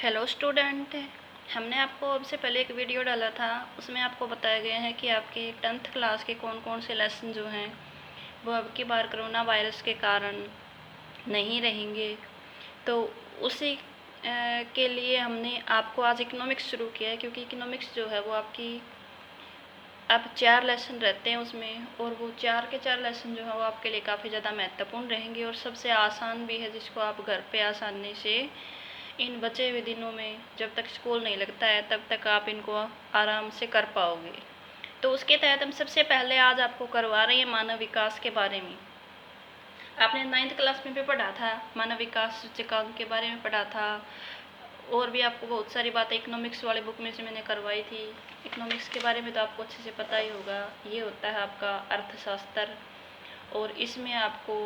Hello student. हमने आपको अब से पहले एक वीडियो डाला था, उसमें आपको बताया गया है कि आपके 10th क्लास के कौन कौन से लेसन जो हैं वो अब की बार कोरोना वायरस के कारण नहीं रहेंगे। तो उसी के लिए हमने आपको आज इकोनॉमिक्स शुरू किया है, क्योंकि इकोनॉमिक्स जो है वो आपकी अब 4 लेसन रहते हैं उसमें, और वो 4 के 4 लेसन जो है वो आपके लिए काफ़ी ज़्यादा महत्वपूर्ण रहेंगे और सबसे आसान भी है, जिसको आप घर पे आसानी से इन बचे हुए दिनों में, जब तक स्कूल नहीं लगता है तब तक आप इनको आराम से कर पाओगे। तो उसके तहत हम सबसे पहले आज आपको करवा रहे हैं मानव विकास के बारे में। आपने 9th क्लास में भी पढ़ा था, मानव विकास सूचकांक के बारे में पढ़ा था, और भी आपको बहुत सारी बातें इकोनॉमिक्स वाले बुक में से मैंने करवाई थी। इकोनॉमिक्स के बारे में तो आपको अच्छे से पता ही होगा। ये होता है आपका अर्थशास्त्र, और इसमें आपको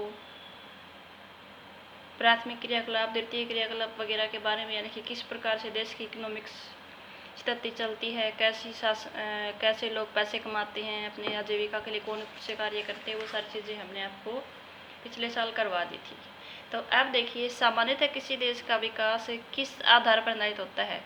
प्राथमिक क्रियाकलाप, द्वितीय क्रियाकलाप वगैरह के बारे में, यानी कि किस प्रकार से देश की इकोनॉमिक्स स्थिति चलती है, कैसे लोग पैसे कमाते हैं, अपने आजीविका के लिए कौन से कार्य करते हैं, वो सारी चीज़ें हमने आपको पिछले साल करवा दी थी। तो अब देखिए, सामान्यतः किसी देश का विकास किस आधार पर निर्धारित होता है,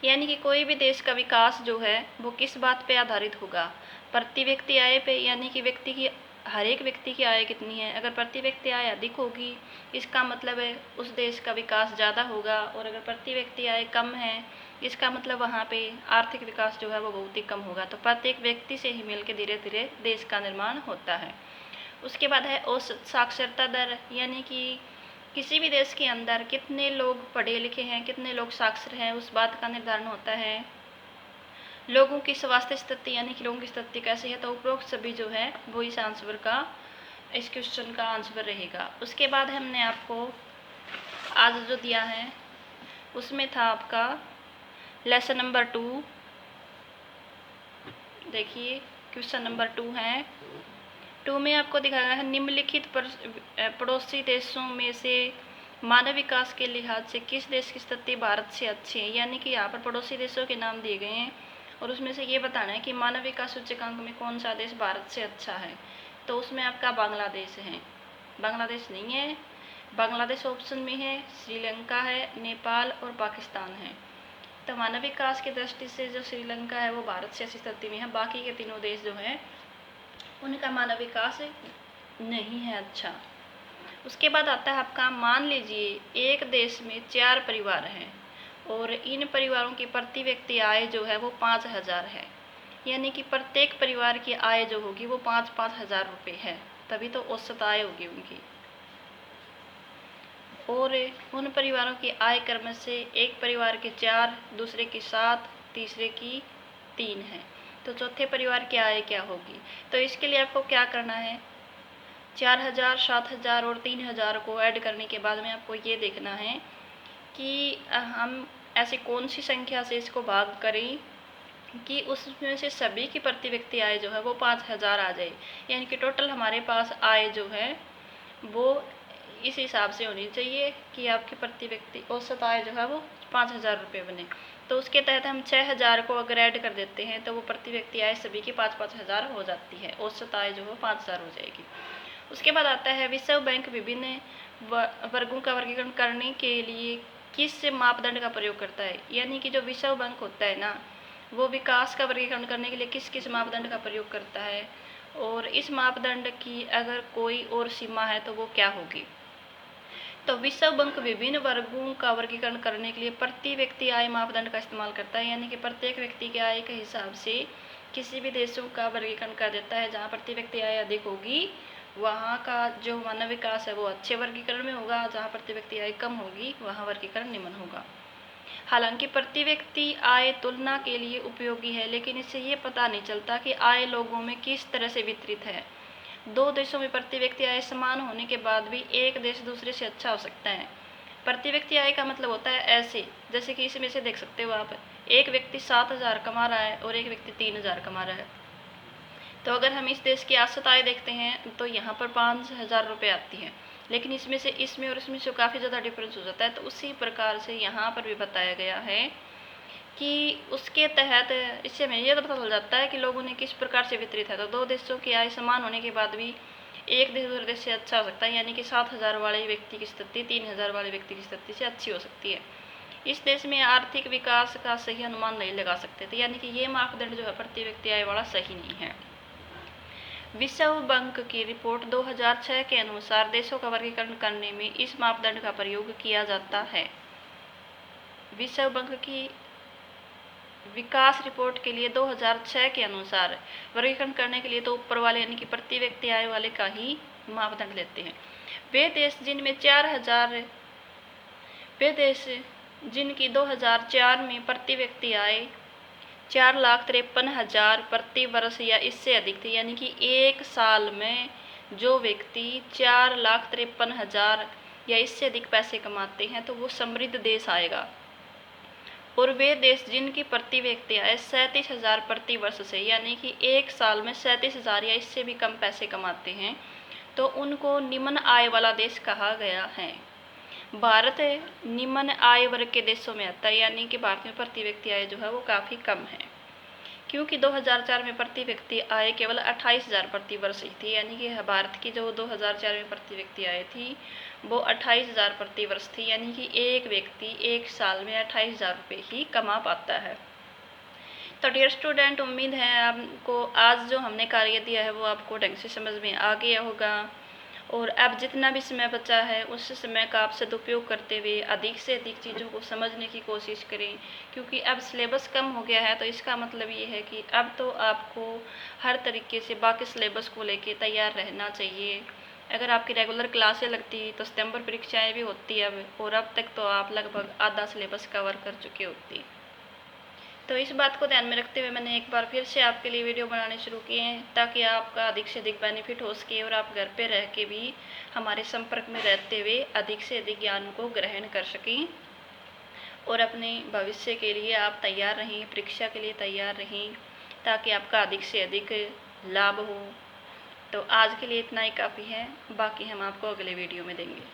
यानी कि कोई भी देश का विकास जो है वो किस बात पे आधारित होगा? प्रति व्यक्ति आय पे, यानी कि व्यक्ति की, हर एक व्यक्ति की आय कितनी है। अगर प्रति व्यक्ति आय अधिक होगी, इसका मतलब है उस देश का विकास ज़्यादा होगा, और अगर प्रति व्यक्ति आय कम है, इसका मतलब वहाँ पे आर्थिक विकास जो है वो बहुत ही कम होगा। तो प्रत्येक व्यक्ति से ही मिलकर धीरे धीरे देश का निर्माण होता है। उसके बाद है औसत साक्षरता दर, यानी कि किसी भी देश के अंदर कितने लोग पढ़े लिखे हैं, कितने लोग साक्षर हैं, उस बात का निर्धारण होता है। लोगों की स्वास्थ्य स्थिति, यानी कि लोगों की स्थिति कैसी है। तो उपरोक्त सभी जो है वो इस आंसर का, इस क्वेश्चन का आंसर रहेगा। उसके बाद हमने आपको आज जो दिया है उसमें था आपका लेसन नंबर 2। देखिए, क्वेश्चन नंबर 2 है। 2 में आपको दिखाया गया है, निम्नलिखित पड़ोसी देशों में से मानव विकास के लिहाज से किस देश की स्थिति भारत से अच्छी है। यानी कि यहाँ पर पड़ोसी देशों के नाम दिए गए हैं, और उसमें से ये बताना है कि मानव विकास सूचकांक में कौन सा देश भारत से अच्छा है। तो उसमें आपका बांग्लादेश है। बांग्लादेश नहीं है, बांग्लादेश ऑप्शन में है, श्रीलंका है, नेपाल और पाकिस्तान है। तो मानव विकास की दृष्टि से जो श्रीलंका है वो भारत से अच्छी स्थिति में है, बाकी के तीनों देश जो हैं उनका मानव विकास नहीं है अच्छा। उसके बाद आता है आपका, मान लीजिए एक देश में 4 परिवार हैं, और इन परिवारों की प्रति व्यक्ति आय जो है वो 5,000 है, यानी कि प्रत्येक परिवार की आय जो होगी वो 5-5 हज़ार रुपये है, तभी तो औसत आय होगी उनकी। और उन परिवारों की आय क्रम से एक परिवार के 4, दूसरे की 7, तीसरे की 3 है। तो चौथे परिवार की आय क्या होगी? तो इसके लिए आपको क्या करना है, 4,000, 7,000 और 3,000 को ऐड करने के बाद में आपको ये देखना है कि हम ऐसी कौन सी संख्या से इसको भाग करें कि उसमें से सभी की प्रति व्यक्ति आय जो है वो 5,000 आ जाए। यानी कि टोटल हमारे पास आय जो है वो इस हिसाब से होनी चाहिए कि आपकी प्रति व्यक्ति औसत आय जो है वो 5,000 रुपये बने। तो उसके तहत हम 6,000 को अगर ऐड कर देते हैं तो वो प्रति व्यक्ति आय सभी की 5-5 हज़ार हो जाती है, औसत आय जो है 5,000 हो जाएगी। उसके बाद आता है, विश्व बैंक विभिन्न वर्गों का वर्गीकरण करने के लिए किस मापदंड का प्रयोग करता है। यानी कि जो विश्व बैंक होता है ना, वो विकास का वर्गीकरण करने के लिए किस किस मापदंड का प्रयोग करता है, और इस मापदंड की अगर कोई और सीमा है तो वो क्या होगी। तो विश्व बैंक विभिन्न वर्गों का वर्गीकरण करने के लिए प्रति व्यक्ति आय मापदंड का इस्तेमाल करता है, यानी कि प्रत्येक व्यक्ति की आय के हिसाब से किसी भी देशों का वर्गीकरण कर देता है। जहाँ प्रति व्यक्ति आय अधिक होगी वहाँ का जो मानव विकास है वो अच्छे वर्गीकरण में होगा, जहाँ प्रति व्यक्ति आय कम होगी वहाँ वर्गीकरण निम्न होगा। हालांकि प्रति व्यक्ति आय तुलना के लिए उपयोगी है, लेकिन इससे ये पता नहीं चलता कि आय लोगों में किस तरह से वितरित है। 2 देशों में प्रति व्यक्ति आय समान होने के बाद भी एक देश दूसरे से अच्छा हो सकता है। प्रति व्यक्ति आय का मतलब होता है ऐसे, जैसे कि इसमें से देख सकते हो आप, एक व्यक्ति 7,000 कमा रहा है और एक व्यक्ति 3,000 कमा रहा है। तो अगर हम इस देश की औसत आय देखते हैं तो यहाँ पर 5,000 रुपये आती है, लेकिन इसमें से इसमें और इसमें से काफ़ी ज़्यादा डिफरेंस हो जाता है। तो उसी प्रकार से यहाँ पर भी बताया गया है कि उसके तहत इससे हमें यह पता चल जाता है कि लोगों ने किस प्रकार से वितरित है। तो 2 देशों की आय समान होने के बाद भी एक देश दूसरे देश से अच्छा हो सकता है, यानी कि 7,000 वाले व्यक्ति की स्थिति 3,000 वाले व्यक्ति की स्थिति से अच्छी हो सकती है। इस देश में आर्थिक विकास का सही अनुमान नहीं लगा सकते थे, यानी कि ये मापदंड जो है प्रति व्यक्ति आय वाला सही नहीं है। विश्व बैंक की रिपोर्ट 2006 के अनुसार देशों का वर्गीकरण करने में इस मापदंड का प्रयोग किया जाता है। विश्व बैंक की विकास रिपोर्ट के लिए 2006 के अनुसार वर्गीकरण करने के लिए तो ऊपर वाले यानी कि प्रति व्यक्ति आय वाले का ही मापदंड लेते हैं। वे देश जिनकी 2004 में प्रति व्यक्ति आय 4,53,000 प्रति वर्ष या इससे अधिक थी, यानी कि एक साल में जो व्यक्ति 4,53,000 या इससे अधिक पैसे कमाते हैं तो वो समृद्ध देश आएगा। और वे देश जिनकी प्रति व्यक्ति आय 37,000 प्रति वर्ष से, यानी कि एक साल में 37,000 या इससे भी कम पैसे कमाते हैं, तो उनको निम्न आय वाला देश कहा गया है। भारत निम्न आय वर्ग के देशों में आता है, यानी कि भारत में प्रति व्यक्ति आय जो है वो काफ़ी कम है, क्योंकि 2004 में प्रति व्यक्ति आय केवल 28,000 प्रति वर्ष ही थी, यानी कि भारत की जो 2004 में प्रति व्यक्ति आय थी वो 28,000 प्रति वर्ष थी, यानी कि एक व्यक्ति एक साल में 28,000 रुपये ही कमा पाता है। तो डियर स्टूडेंट, उम्मीद है आपको आज जो हमने कार्य दिया है वो आपको ढंग से समझ में आ गया होगा। और अब जितना भी समय बचा है उस समय का आप सदुपयोग करते हुए अधिक से अधिक चीज़ों को समझने की कोशिश करें, क्योंकि अब सिलेबस कम हो गया है। तो इसका मतलब ये है कि अब तो आपको हर तरीके से बाकी सिलेबस को लेके तैयार रहना चाहिए। अगर आपकी रेगुलर क्लासें लगती तो सितंबर परीक्षाएं भी होती अब, और अब तक तो आप लगभग आधा सिलेबस कवर कर चुके होती। तो इस बात को ध्यान में रखते हुए मैंने एक बार फिर से आपके लिए वीडियो बनाने शुरू किए हैं, ताकि आपका अधिक से अधिक बेनिफिट हो सके और आप घर पे रह के भी हमारे संपर्क में रहते हुए अधिक से अधिक ज्ञान को ग्रहण कर सकें और अपने भविष्य के लिए आप तैयार रहें, परीक्षा के लिए तैयार रहें, ताकि आपका अधिक से अधिक लाभ हो। तो आज के लिए इतना ही काफ़ी है, बाकी हम आपको अगले वीडियो में देंगे।